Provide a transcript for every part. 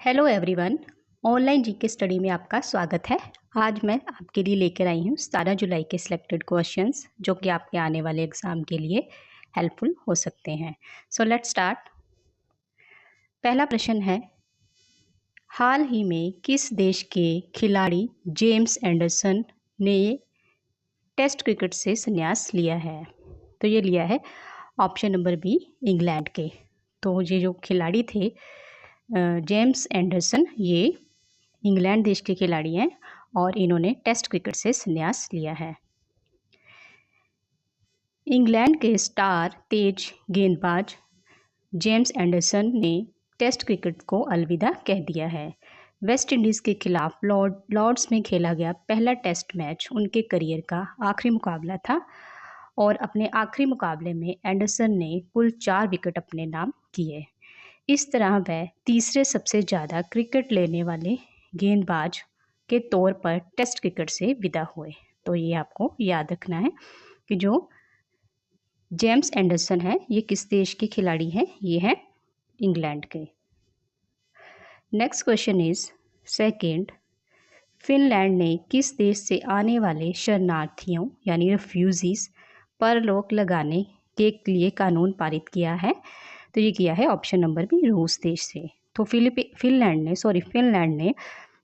Hello everyone. Online GK study में आपका स्वागत है। आज मैं आपके लिए लेकर आई हूँ 17 जुलाई के सिलेक्टेड क्वेश्चंस जो कि आपके आने वाले एग्ज़ाम के लिए हेल्पफुल हो सकते हैं। So let's start. पहला प्रश्न है, हाल ही में किस देश के खिलाड़ी जेम्स एंडरसन ने टेस्ट क्रिकेट से संन्यास लिया है? तो ये लिया है ऑप्शन नंबर बी, इंग्लैंड के। तो ये जो खिलाड़ी थे जेम्स एंडरसन, ये इंग्लैंड देश के खिलाड़ी हैं और इन्होंने टेस्ट क्रिकेट से संन्यास लिया है। इंग्लैंड के स्टार तेज गेंदबाज जेम्स एंडरसन ने टेस्ट क्रिकेट को अलविदा कह दिया है। वेस्ट इंडीज़ के खिलाफ लॉर्ड्स में खेला गया पहला टेस्ट मैच उनके करियर का आखिरी मुकाबला था और अपने आखिरी मुकाबले में एंडरसन ने कुल 4 विकेट अपने नाम किए। इस तरह वह तीसरे सबसे ज़्यादा क्रिकेट लेने वाले गेंदबाज के तौर पर टेस्ट क्रिकेट से विदा हुए। तो ये आपको याद रखना है कि जो जेम्स एंडरसन है ये किस देश के खिलाड़ी हैं? ये हैं इंग्लैंड के। Next question is second, Finland ने किस देश से आने वाले शरणार्थियों यानी रिफ्यूजीज पर रोक लगाने के लिए कानून पारित किया है? तो ये किया है ऑप्शन नंबर बी, रूस देश से। तो फिनलैंड ने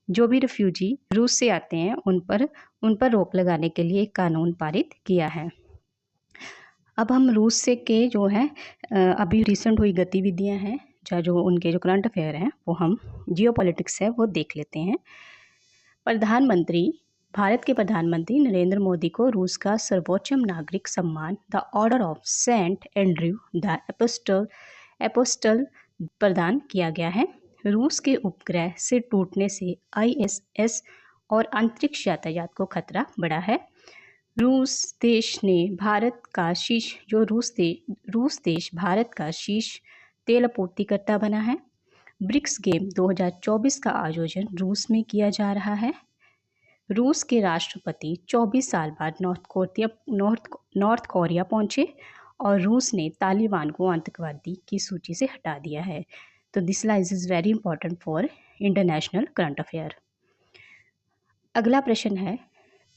जो भी रिफ्यूजी रूस से आते हैं उन पर रोक लगाने के लिए एक कानून पारित किया है। अब हम रूस से के जो है अभी रिसेंट हुई गतिविधियां हैं जो उनके जो करंट अफेयर हैं वो हम जियोपॉलिटिक्स है वो देख लेते हैं। भारत के प्रधानमंत्री नरेंद्र मोदी को रूस का सर्वोच्च नागरिक सम्मान the order of saint Andrew the apostle प्रदान किया गया है। रूस के उपग्रह से टूटने से ISS और अंतरिक्ष यातायात को खतरा बढ़ा है। रूस देश भारत का शीर्ष तेल आपूर्तिकर्ता बना है। ब्रिक्स गेम 2024 का आयोजन रूस में किया जा रहा है। रूस के राष्ट्रपति 24 साल बाद नॉर्थ कोरिया पहुंचे और रूस ने तालिबान को आतंकवादी की सूची से हटा दिया है। तो this lies is very important for international current affair. अगला प्रश्न है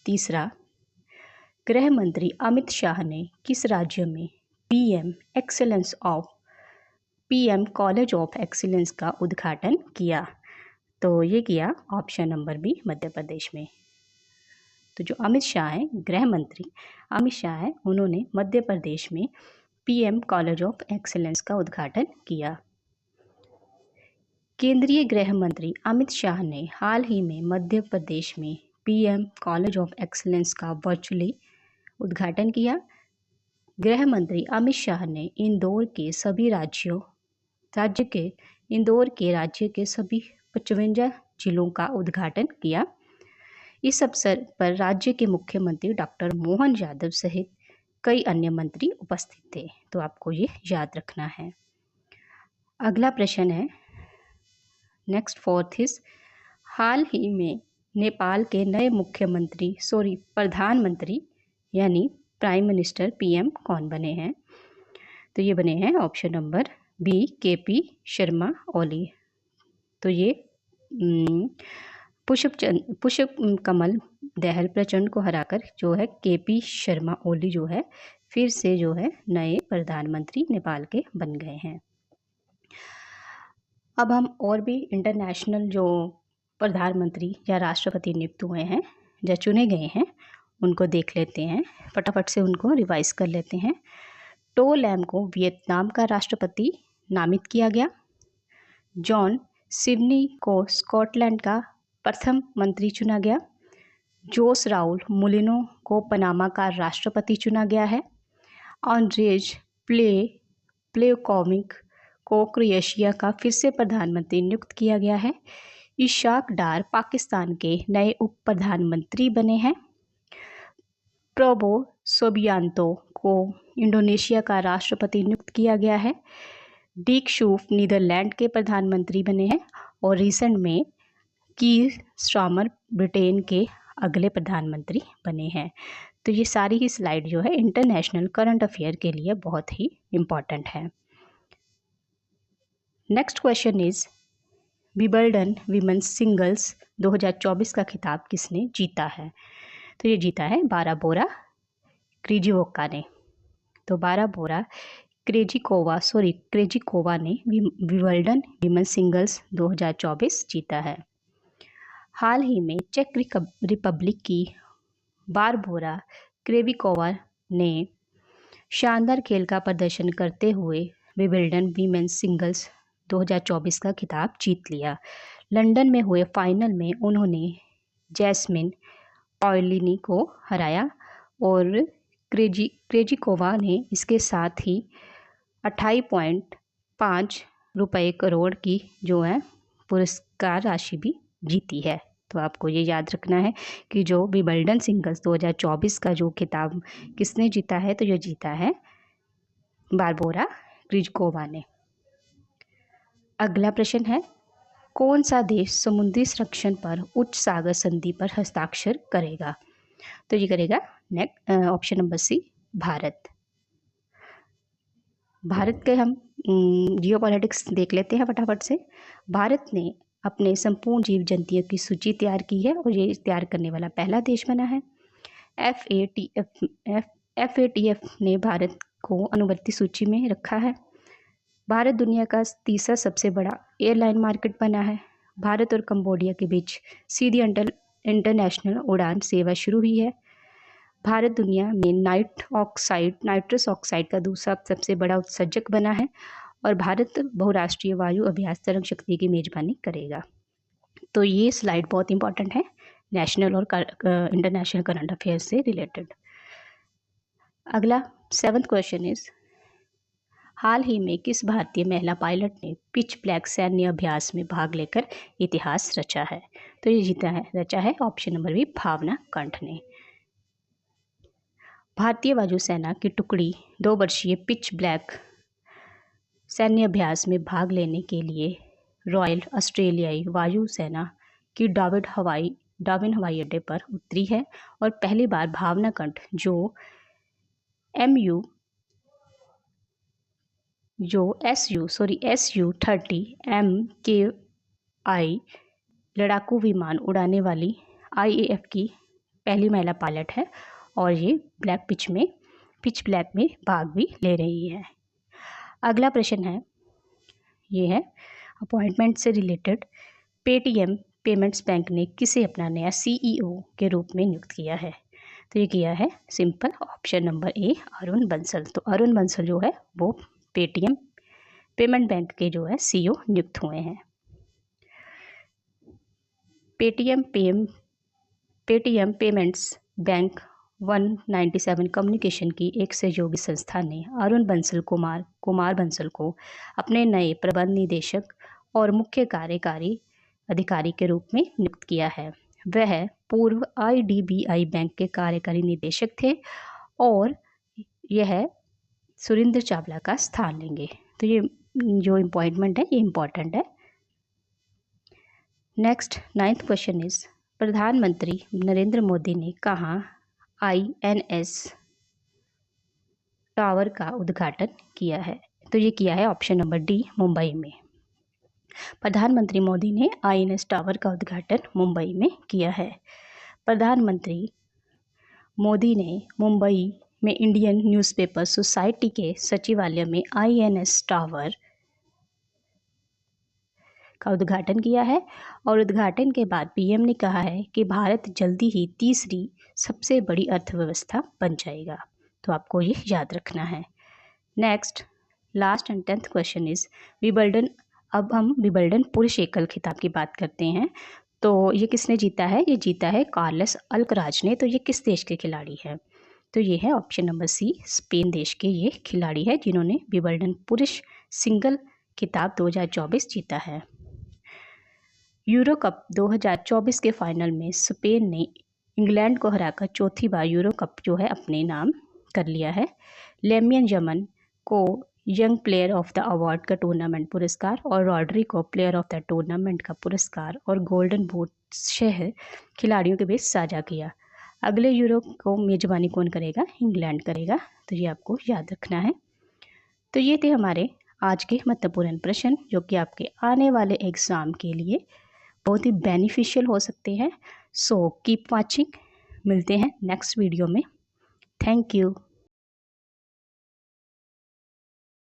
तीसरा, गृह मंत्री अमित शाह ने किस राज्य में PM कॉलेज ऑफ एक्सीलेंस का उद्घाटन किया? तो ये किया option number B, Madhya Pradesh में। तो जो अमित शाह हैं, गृह मंत्री अमित शाह हैं, उन्होंने मध्य प्रदेश में PM कॉलेज ऑफ एक्सीलेंस का उद्घाटन किया। केंद्रीय गृह मंत्री अमित शाह ने हाल ही में मध्य प्रदेश में PM कॉलेज ऑफ एक्सीलेंस का वर्चुअली उद्घाटन किया। गृह मंत्री अमित शाह ने इंदौर के राज्य के सभी 55 जिलों का उद्घाटन किया। इस अवसर पर राज्य के मुख्यमंत्री डॉक्टर मोहन यादव सहित कई अन्य मंत्री उपस्थित थे। तो आपको ये याद रखना है। अगला प्रश्न है नेक्स्ट फोर्थ इज, हाल ही में नेपाल के नए प्रधानमंत्री यानी प्राइम मिनिस्टर PM कौन बने हैं? तो ये बने हैं option number B, KP Sharma Oli. तो ये पुष्प कमल दहल प्रचंड को हराकर जो है KP शर्मा ओली जो है फिर से जो है नए प्रधानमंत्री नेपाल के बन गए हैं। अब हम और भी इंटरनेशनल जो प्रधानमंत्री या राष्ट्रपति नियुक्त हुए हैं या चुने गए हैं उनको देख लेते हैं, फटाफट से उनको रिवाइज कर लेते हैं। टो लैम को वियतनाम का राष्ट्रपति नामित किया गया। जॉन सिवनी को स्कॉटलैंड का प्रथम मंत्री चुना गया। जोस राउल मुलिनो को पनामा का राष्ट्रपति चुना गया है। ऑन्ड्रेज प्लेकोविक को क्रोएशिया का फिर से प्रधानमंत्री नियुक्त किया गया है। इशाक डार पाकिस्तान के नए उप प्रधानमंत्री बने हैं। प्रोबो सोबियांतो को इंडोनेशिया का राष्ट्रपति नियुक्त किया गया है। डीक शूफ नीदरलैंड के प्रधानमंत्री बने हैं और रिसेंट में कीर स्टारमर ब्रिटेन के अगले प्रधानमंत्री बने हैं। तो ये सारी ही स्लाइड जो है इंटरनेशनल करंट अफेयर के लिए बहुत ही इम्पॉर्टेंट है। Next question is, Wimbledon women's singles 2024 का खिताब किसने जीता है? तो ये जीता है बाराबोरा क्रिजिकोवा ने। तो बाराबोरा क्रेजिकोवा ने विंबलडन वीमेंस सिंगल्स 2024 जीता है। हाल ही में चेक रिपब्लिक की बारबोरा क्रेविकोवा ने शानदार खेल का प्रदर्शन करते हुए विंबलडन वीमेंस सिंगल्स 2024 का खिताब जीत लिया। लंदन में हुए फाइनल में उन्होंने जैस्मिन पॉलिनी को हराया और क्रेजिकोवा ने इसके साथ ही 28.5 रुपये करोड़ की जो है पुरस्कार राशि भी जीती है। तो आपको ये याद रखना है कि जो विंबलडन सिंगल्स 2024 का जो खिताब किसने जीता है, तो ये जीता है बारबोरा क्रिजिकोवा ने। अगला प्रश्न है, कौन सा देश समुद्री संरक्षण पर उच्च सागर संधि पर हस्ताक्षर करेगा? तो ये करेगा option number C, Bharat. Bharat के हम जियोपॉलिटिक्स देख लेते हैं फटाफट से। भारत ने अपने संपूर्ण जीव जंतुओं की सूची तैयार की है और ये तैयार करने वाला पहला देश बना है। FATF ने भारत को अनुवर्ती सूची में रखा है। भारत दुनिया का तीसरा सबसे बड़ा एयरलाइन मार्केट बना है। भारत और कंबोडिया के बीच सीधी इंटरनेशनल उड़ान सेवा शुरू हुई है। भारत दुनिया में नाइट्रस ऑक्साइड का दूसरा सबसे बड़ा उत्सर्जक बना है और भारत बहुराष्ट्रीय वायु अभ्यास तरंग शक्ति की मेजबानी करेगा। तो ये स्लाइड बहुत इंपॉर्टेंट है, नेशनल और इंटरनेशनल करंट अफेयर्स से रिलेटेड। अगला 7th क्वेश्चन इज, हाल ही में किस भारतीय महिला पायलट ने पिच ब्लैक सैन्य अभ्यास में भाग लेकर इतिहास रचा है? तो ये रचा है ऑप्शन नंबर बी, भावना कंठ ने। भारतीय वायुसेना की टुकड़ी 2 वर्षीय पिच ब्लैक सैन्य अभ्यास में भाग लेने के लिए रॉयल ऑस्ट्रेलियाई वायुसेना की डार्विन हवाई अड्डे पर उतरी है और पहली बार भावना कंठ जो SU-30 MKI लड़ाकू विमान उड़ाने वाली IAF की पहली महिला पायलट है और ये पिच ब्लैक में भाग भी ले रही है। अगला प्रश्न है, ये है अपॉइंटमेंट से रिलेटेड। पेटीएम पेमेंट्स बैंक ने किसे अपना नया CEO के रूप में नियुक्त किया है? तो ये किया है simple option number A, Arun Bansal. तो अरुण बंसल जो है वो पेटीएम पेमेंट बैंक के जो है CEO नियुक्त हुए हैं। पेटीएम पेमेंट्स बैंक 197 कम्युनिकेशन की एक सहयोगी संस्था ने अरुण बंसल कुमार बंसल को अपने नए प्रबंध निदेशक और मुख्य कार्यकारी अधिकारी के रूप में नियुक्त किया है। वह पूर्व IDBI बैंक के कार्यकारी निदेशक थे और यह सुरेंद्र चावला का स्थान लेंगे। तो ये जो अपॉइंटमेंट है ये इम्पॉर्टेंट है। नेक्स्ट 9th क्वेश्चन इज, प्रधानमंत्री नरेंद्र मोदी ने कहाँ INS टावर का उद्घाटन किया है? तो ये किया है ऑप्शन नंबर डी, मुंबई में। प्रधानमंत्री मोदी ने INS टावर का उद्घाटन मुंबई में किया है। प्रधानमंत्री मोदी ने मुंबई में इंडियन न्यूज़पेपर सोसाइटी के सचिवालय में INS टावर का उद्घाटन किया है और उद्घाटन के बाद PM ने कहा है कि भारत जल्दी ही तीसरी सबसे बड़ी अर्थव्यवस्था बन जाएगा। तो आपको ये याद रखना है। Next last and 10th question is, Wimbledon. अब हम विंबलडन पुरुष एकल खिताब की बात करते हैं। तो ये किसने जीता है? ये जीता है कार्लोस अल्कराज ने। तो ये किस देश के खिलाड़ी हैं? तो ये है ऑप्शन नंबर सी, स्पेन देश के ये खिलाड़ी है जिन्होंने विंबलडन पुरुष सिंगल खिताब 2024 जीता है। यूरो कप 2024 के फाइनल में स्पेन ने इंग्लैंड को हराकर चौथी बार यूरो कप जो है अपने नाम कर लिया है। लेमियन यमन को young player of the award का टूर्नामेंट पुरस्कार और रॉड्री को प्लेयर ऑफ द टूर्नामेंट का पुरस्कार और गोल्डन बूट शहर खिलाड़ियों के बीच साझा किया। अगले यूरो को मेजबानी कौन करेगा? इंग्लैंड करेगा। तो ये आपको याद रखना है। तो ये थे हमारे आज के महत्वपूर्ण प्रश्न जो कि आपके आने वाले एग्ज़ाम के लिए बहुत ही बेनिफिशियल हो सकते हैं। So keep watching. मिलते हैं नेक्स्ट वीडियो में। Thank you.